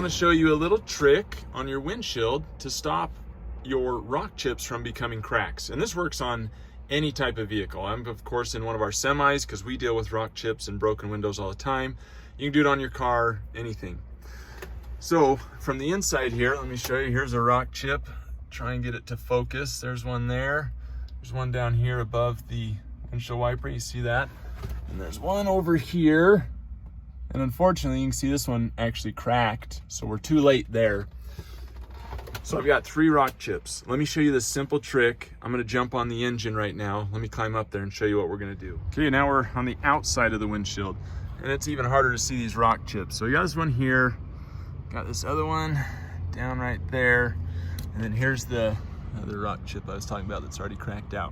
to show you a little trick on your windshield to stop your rock chips from becoming cracks. And this works on any type of vehicle. I'm of course in one of our semis because we deal with rock chips and broken windows all the time. You can do it on your car, anything. So from the inside here, let me show you. Here's a rock chip. Try and get it to focus. There's one there. There's one down here above the windshield wiper. You see that? And there's one over here. And unfortunately, you can see this one actually cracked. So we're too late there. So I've got 3 rock chips. Let me show you this simple trick. I'm gonna jump on the engine right now. Let me climb up there and show you what we're gonna do. Okay, now we're on the outside of the windshield. And it's even harder to see these rock chips. So we got this one here. Got this other one down right there. And then here's the other rock chip I was talking about that's already cracked out.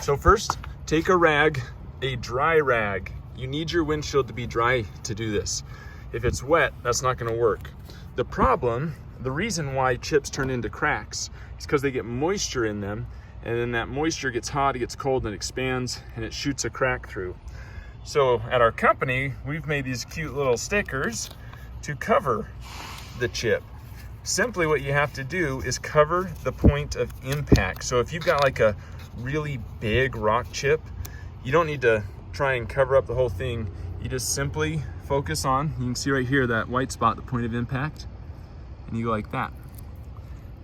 So first, take a rag, a dry rag. You need your windshield to be dry to do this. If it's wet, that's not gonna work. The reason why chips turn into cracks is because they get moisture in them, and then that moisture gets hot, it gets cold, and it expands, and it shoots a crack through. So at our company, we've made these cute little stickers to cover the chip. Simply what you have to do is cover the point of impact. So if you've got like a really big rock chip, you don't need to try and cover up the whole thing. You just simply focus on, you can see right here, that white spot, the point of impact, and you go like that.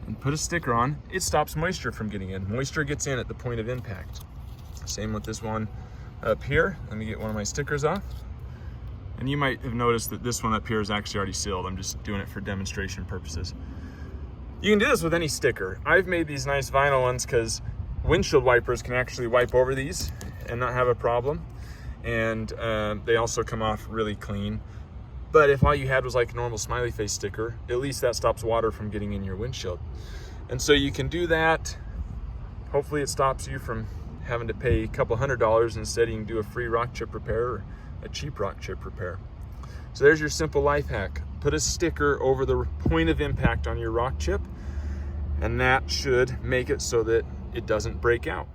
And put a sticker on, it stops moisture from getting in. Moisture gets in at the point of impact. Same with this one up here. Let me get one of my stickers off. And you might have noticed that this one up here is actually already sealed. I'm just doing it for demonstration purposes. You can do this with any sticker. I've made these nice vinyl ones because windshield wipers can actually wipe over these and not have a problem. And they also come off really clean. But if all you had was like a normal smiley face sticker, at least that stops water from getting in your windshield. And so you can do that. Hopefully it stops you from having to pay a couple $100. Instead you can do a free rock chip repair or a cheap rock chip repair. So there's your simple life hack. Put a sticker over the point of impact on your rock chip, and that should make it so that it doesn't break out.